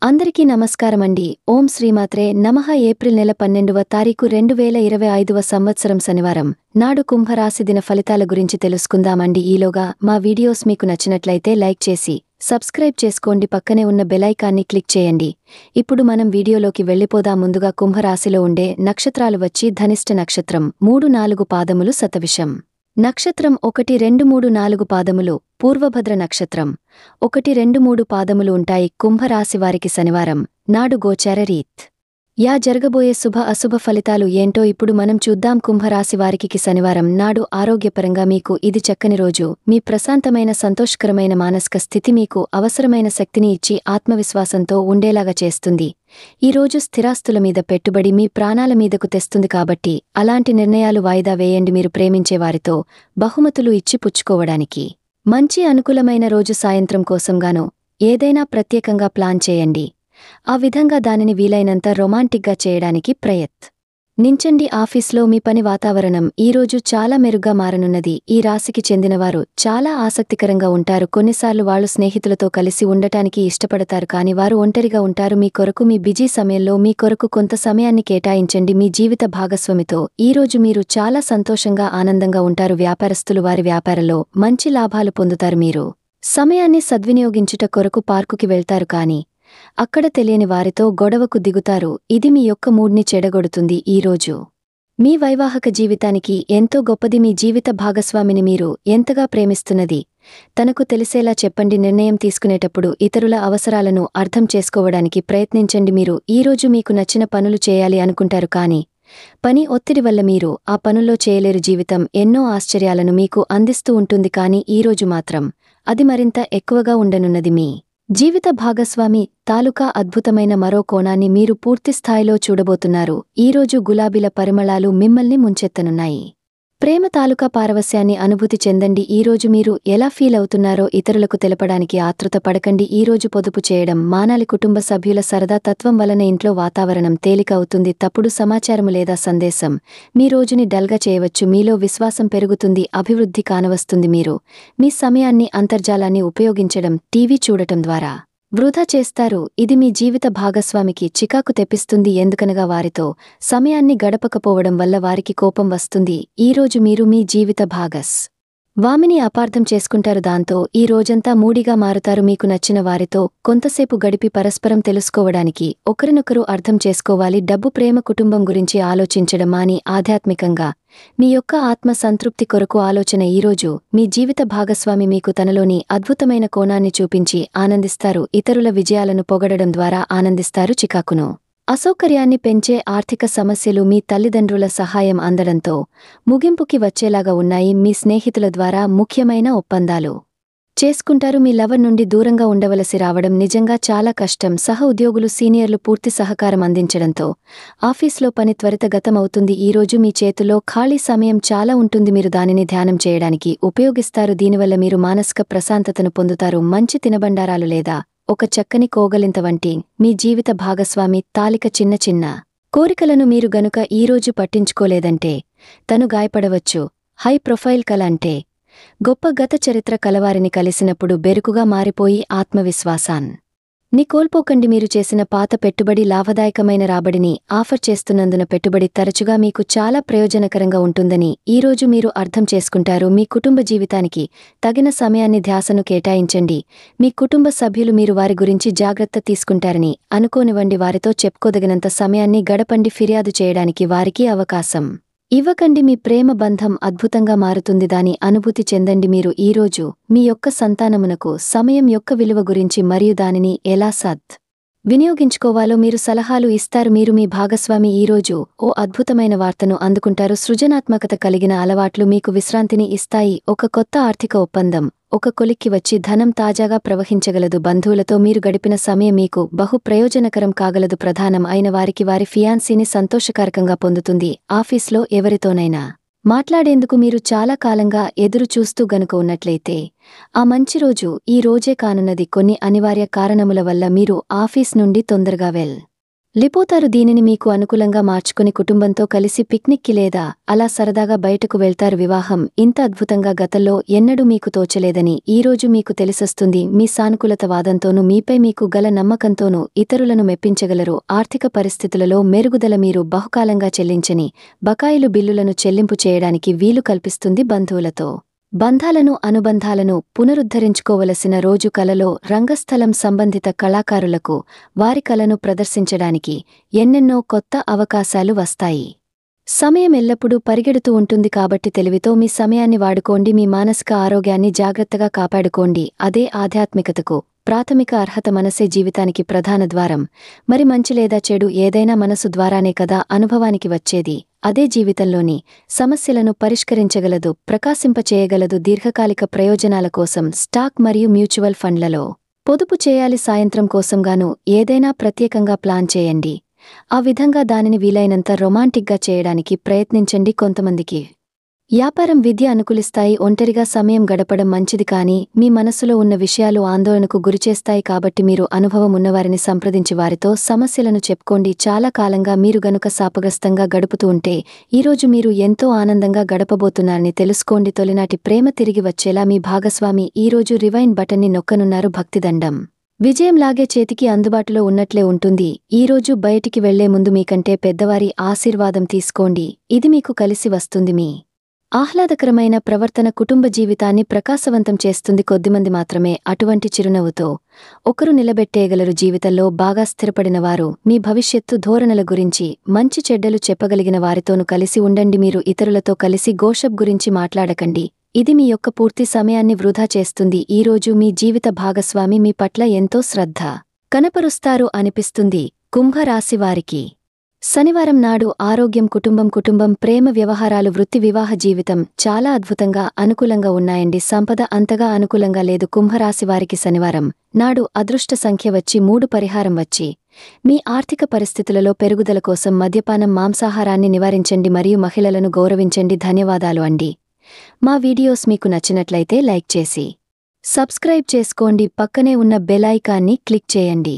అందరికీ నమస్కారమండి. ఓం శ్రీమాత్రే నమః. ఏప్రిల్ నెల 12వ తారీఖు 2025వ సంవత్సరం శనివారం నాడు కుంభరాశి దిన ఫలితాల గురించి తెలుసుకుందామండి. ఈలోగా మా వీడియోస్ మీకు నచ్చినట్లయితే లైక్ చేసి సబ్స్క్రైబ్ చేసుకోండి. పక్కనే ఉన్న బెలైకాన్ని క్లిక్ చేయండి. ఇప్పుడు మనం వీడియోలోకి వెళ్ళిపోదాం. ముందుగా కుంభరాశిలో ఉండే నక్షత్రాలు వచ్చి ధనిష్ట నక్షత్రం 3-4 పాదములు, శతవిషం నక్షత్రం 1-2-3-4 పాదములు, పూర్వభద్ర నక్షత్రం 1-2-3 పాదములు ఉంటాయి. కుంభరాశివారికి శనివారం నాడు గోచార రీత్ యా జరగబోయే శుభ అశుభ ఫలితాలు ఏంటో ఇప్పుడు మనం చూద్దాం. కుంభరాశివారికి శనివారం నాడు ఆరోగ్యపరంగా మీకు ఇది చక్కని రోజు. మీ ప్రశాంతమైన సంతోషకరమైన మానసిక స్థితి మీకు అవసరమైన శక్తిని ఇచ్చి ఆత్మవిశ్వాసంతో ఉండేలాగా చేస్తుంది. ఈ రోజు స్థిరాస్తుల మీద పెట్టుబడి మీ ప్రాణాల మీదకు తెస్తుంది కాబట్టి అలాంటి నిర్ణయాలు వాయిదా వేయండి. మీరు ప్రేమించే వారితో బహుమతులు ఇచ్చి పుచ్చుకోవడానికి మంచి అనుకూలమైన రోజు. సాయంత్రం కోసంగానో ఏదైనా ప్రత్యేకంగా ప్లాన్ చేయండి. ఆ విధంగా దానిని వీలైనంత రొమాంటిక్గా చేయడానికి ప్రయత్నించండి. ఆఫీస్లో మీ పని వాతావరణం ఈరోజు చాలా మెరుగ్గా మారనున్నది. ఈ రాశికి చెందినవారు చాలా ఆసక్తికరంగా ఉంటారు. కొన్నిసార్లు వాళ్ళు స్నేహితులతో కలిసి ఉండటానికి ఇష్టపడతారు, కానీ వారు ఒంటరిగా ఉంటారు. మీ కొరకు మీ బిజీ సమయంలో మీ కొరకు కొంత సమయాన్ని కేటాయించండి. మీ జీవిత భాగస్వామితో ఈరోజు మీరు చాలా సంతోషంగా ఆనందంగా ఉంటారు. వ్యాపారస్తులు వారి వ్యాపారంలో మంచి లాభాలు పొందుతారు. మీరు సమయాన్ని సద్వినియోగించుట కొరకు పార్కుకి వెళ్తారు, కానీ అక్కడ తెలియని వారితో గొడవకు దిగుతారు. ఇది మీ యొక్క మూడ్ని చెడగొడుతుంది. ఈరోజు మీ వైవాహిక జీవితానికి ఎంతో గొప్పది. మీ జీవిత భాగస్వామిని మీరు ఎంతగా ప్రేమిస్తున్నది తనకు తెలిసేలా చెప్పండి. నిర్ణయం తీసుకునేటప్పుడు ఇతరుల అవసరాలను అర్థం చేసుకోవడానికి ప్రయత్నించండి. మీరు ఈరోజు మీకు నచ్చిన పనులు చేయాలి అనుకుంటారు, కానీ పని ఒత్తిడి వల్ల మీరు ఆ పనుల్లో చేయలేరు. జీవితం ఎన్నో ఆశ్చర్యాలను మీకు అందిస్తూ ఉంటుంది, కానీ ఈరోజు మాత్రం అది మరింత ఎక్కువగా ఉండనున్నది. మీ జీవిత భాగస్వామి తాలూకా అద్భుతమైన మరో కోణాన్ని మీరు పూర్తిస్థాయిలో చూడబోతున్నారు. ఈరోజు గులాబీల పరిమళాలు మిమ్మల్ని ముంచెత్తనున్నాయి. ప్రేమ తాలూకా పారవస్యాన్ని అనుభూతి చెందండి. ఈరోజు మీరు ఎలా ఫీల్ అవుతున్నారో ఇతరులకు తెలపడానికి ఆతృత పడకండి. ఈరోజు పొదుపు చేయడం మానాలి. కుటుంబ సభ్యుల సరదా తత్వం వలన ఇంట్లో వాతావరణం తేలిక అవుతుంది. తప్పుడు సమాచారము లేదా సందేశం మీ రోజుని డల్గా చేయవచ్చు. మీలో విశ్వాసం పెరుగుతుంది, అభివృద్ధి కానవస్తుంది. మీరు మీ సమయాన్ని అంతర్జాలాన్ని ఉపయోగించడం, టీవీ చూడటం ద్వారా వృధా చేస్తారు. ఇది మీ జీవిత భాగస్వామికి చికాకు తెప్పిస్తుంది, ఎందుకనగా వారితో సమయాన్ని గడపకపోవడం వల్ల వారికి కోపం వస్తుంది. ఈరోజు మీరు మీ జీవిత భాగస్వామిని అపార్థం చేసుకుంటారు. దాంతో ఈ రోజంతా మూడిగా మారుతారు. మీకు నచ్చిన వారితో కొంతసేపు గడిపి పరస్పరం తెలుసుకోవడానికి ఒకరినొకరు అర్థం చేసుకోవాలి. డబ్బు, ప్రేమ, కుటుంబం గురించి ఆలోచించడం మాని ఆధ్యాత్మికంగా మీ యొక్క ఆత్మ సంతృప్తి కొరకు ఆలోచన. ఈరోజు మీ జీవిత భాగస్వామి మీకు తనలోని అద్భుతమైన కోణాన్ని చూపించి ఆనందిస్తారు. ఇతరుల విజయాలను పొగడడం ద్వారా ఆనందిస్తారు. చికాకును, అసౌకర్యాన్ని పెంచే ఆర్థిక సమస్యలు మీ తల్లిదండ్రుల సహాయం అందడంతో ముగింపుకి వచ్చేలాగా ఉన్నాయి. మీ స్నేహితుల ద్వారా ముఖ్యమైన ఒప్పందాలు చేసుకుంటారు. మీ లవర్ నుండి దూరంగా ఉండవలసి రావడం నిజంగా చాలా కష్టం. సహ ఉద్యోగులు, సీనియర్లు పూర్తి సహకారం అందించడంతో ఆఫీస్లో పని త్వరితగతమవుతుంది. ఈరోజు మీ చేతిలో ఖాళీ సమయం చాలా ఉంటుంది. మీరు దానిని ధ్యానం చేయడానికి ఉపయోగిస్తారు. దీనివల్ల మీరు మానసిక ప్రశాంతతను పొందుతారు. మంచి తినబండారాలు లేదా ఒక చక్కని కోగలింత వంటి మీ జీవిత భాగస్వామి తాలిక చిన్న చిన్న కోరికలను మీరు గనుక ఈరోజు పట్టించుకోలేదంటే తను గాయపడవచ్చు. హై ప్రొఫైల్ కల అంటే గొప్ప గత చరిత్ర కలవారిని కలిసినప్పుడు బెరుకుగా మారిపోయి ఆత్మవిశ్వాసాన్ని కోల్పోకండి. మీరు చేసిన పాత పెట్టుబడి లాభదాయకమైన రాబడిని ఆఫర్ చేస్తున్నందున పెట్టుబడి తరచుగా మీకు చాలా ప్రయోజనకరంగా ఉంటుందని ఈరోజు మీరు అర్థం చేసుకుంటారు. మీ కుటుంబ జీవితానికి తగిన సమయాన్ని, ధ్యాసను కేటాయించండి. మీ కుటుంబ సభ్యులు మీరు వారి గురించి జాగ్రత్త తీసుకుంటారని అనుకోనివ్వండి. వారితో చెప్పుకోదగినంత సమయాన్ని గడపండి. ఫిర్యాదు చేయడానికి వారికి అవకాశం ఇవ్వకండి. మీ ప్రేమ బంధం అద్భుతంగా మారుతుంది, దాని అనుభూతి చెందండి. మీరు ఈరోజు మీ యొక్క సంతానమునకు సమయం యొక్క విలువ గురించి మరియు దానిని ఎలా వినియోగించుకోవాలో మీరు సలహాలు ఇస్తారు. మీరు మీ భాగస్వామి ఈరోజు ఓ అద్భుతమైన వార్తను అందుకుంటారు. సృజనాత్మకత కలిగిన అలవాట్లు మీకు విశ్రాంతిని ఇస్తాయి. ఒక కొత్త ఆర్థిక ఒప్పందం ఒక కొలిక్కి వచ్చి ధనం తాజాగా ప్రవహించగలదు. బంధువులతో మీరు గడిపిన సమయం మీకు బహు ప్రయోజనకరం కాగలదు. ప్రధానం అయిన వారికి వారి ఫియాన్సీని సంతోషకరంగా పొందుతుంది. ఆఫీస్లో ఎవరితోనైనా మాట్లాడేందుకు మీరు చాలా కాలంగా ఎదురు చూస్తూ గనుక ఉన్నట్లయితే ఆ మంచి రోజు ఈ రోజే కానున్నది. కొన్ని అనివార్య కారణముల వల్ల మీరు ఆఫీస్ నుండి తొందరగా లిపోతారు. దీనిని మీకు అనుకూలంగా మార్చుకుని కుటుంబంతో కలిసి పిక్నిక్కి లేదా అలా సరదాగా బయటకు వెళ్తారు. వివాహం ఇంత అద్భుతంగా గతంలో ఎన్నడూ మీకు తోచలేదని ఈరోజు మీకు తెలిసొస్తుంది. మీ సానుకూలత వాదంతోనూ మీపై మీకు గల నమ్మకంతోనూ ఇతరులను మెప్పించగలరు. ఆర్థిక పరిస్థితులలో మెరుగుదల. మీరు బహుకాలంగా చెల్లించని బకాయిలు బిల్లులను చెల్లింపు చేయడానికి వీలు కల్పిస్తుంది. బంధువులతో బంధాలను అనుబంధాలను పునరుద్ధరించుకోవలసిన రోజు. కలలో రంగస్థలం సంబంధిత కళాకారులకు వారి కళను ప్రదర్శించడానికి ఎన్నెన్నో కొత్త అవకాశాలు వస్తాయి. సమయం ఎల్లప్పుడూ పరిగెడుతూ ఉంటుంది కాబట్టి తెలివితో మీ సమయాన్ని వాడుకోండి. మీ మానసిక ఆరోగ్యాన్ని జాగ్రత్తగా కాపాడుకోండి. అదే ఆధ్యాత్మికతకు ప్రాథమిక అర్హత. మనసే జీవితానికి ప్రధాన ద్వారం. మరి మంచి లేదా చెడు ఏదైనా మనసు ద్వారానే కదా అనుభవానికి వచ్చేది. అదే జీవితంలోని సమస్యలను పరిష్కరించగలదు, ప్రకాశింపచేయగలదు. దీర్ఘకాలిక ప్రయోజనాల కోసం స్టాక్ మరియు మ్యూచువల్ ఫండ్లలో పొదుపు చేయాలి. సాయంత్రం కోసంగాను ఏదైనా ప్రత్యేకంగా ప్లాన్ చేయండి. ఆ విధంగా దానిని వీలైనంత రొమాంటిక్గా చేయడానికి ప్రయత్నించండి. కొంతమందికి వ్యాపారం, విద్య అనుకూలిస్తాయి. ఒంటరిగా సమయం గడపడం మంచిది, కానీ మీ మనసులో ఉన్న విషయాలు ఆందోళనకు గురిచేస్తాయి. కాబట్టి మీరు అనుభవం ఉన్నవారిని సంప్రదించి వారితో సమస్యలను చెప్పుకోండి. చాలా కాలంగా మీరు గనుక శాపగ్రస్తంగా గడుపుతూ ఉంటే ఈరోజు మీరు ఎంతో ఆనందంగా గడపబోతున్నారని తెలుసుకోండి. తొలినాటి ప్రేమ తిరిగి వచ్చేలా మీ భాగస్వామి ఈరోజు రివైండ్ బటన్ని నొక్కనున్నారు. భక్తిదండం. విజయం లాగే చేతికి అందుబాటులో ఉన్నట్లే ఉంటుంది. ఈరోజు బయటికి వెళ్లే ముందు మీకంటే పెద్దవారి ఆశీర్వాదం తీసుకోండి. ఇది మీకు కలిసి వస్తుంది. మీ ఆహ్లాదకరమైన ప్రవర్తన కుటుంబ జీవితాన్ని ప్రకాశవంతం చేస్తుంది. కొద్దిమంది మాత్రమే అటువంటి చిరునవ్వుతో ఒకరు నిలబెట్టేయగలరు. జీవితంలో బాగా స్థిరపడినవారు మీ భవిష్యత్తు ధోరణుల గురించి మంచి చెడ్డలు చెప్పగలిగిన వారితోనూ కలిసి ఉండండి. మీరు ఇతరులతో కలిసి గోషప్ గురించి మాట్లాడకండి. ఇది మీ యొక్క పూర్తి సమయాన్ని వృధా చేస్తుంది. ఈరోజు మీ జీవిత భాగస్వామి మీ పట్ల ఎంతో శ్రద్ధ కనపరుస్తారు అనిపిస్తుంది. కుంభరాశివారికి శనివారం నాడు ఆరోగ్యం, కుటుంబం, ప్రేమ వ్యవహారాలు, వృత్తి, వివాహ జీవితం చాలా అద్భుతంగా అనుకూలంగా ఉన్నాయండి. సంపద అంతగా అనుకూలంగా లేదు. కుంభరాశివారికి శనివారం నాడు అదృష్ట సంఖ్య వచ్చి 3. పరిహారం వచ్చి మీ ఆర్థిక పరిస్థితులలో పెరుగుదల కోసం మద్యపానం, మాంసాహారాన్ని నివారించండి మరియు మహిళలను గౌరవించండి. ధన్యవాదాలు అండి. మా వీడియోస్ మీకు నచ్చినట్లయితే లైక్ చేసి సబ్స్క్రైబ్ చేసుకోండి. పక్కనే ఉన్న బెల్ ఐకాన్ని క్లిక్ చేయండి.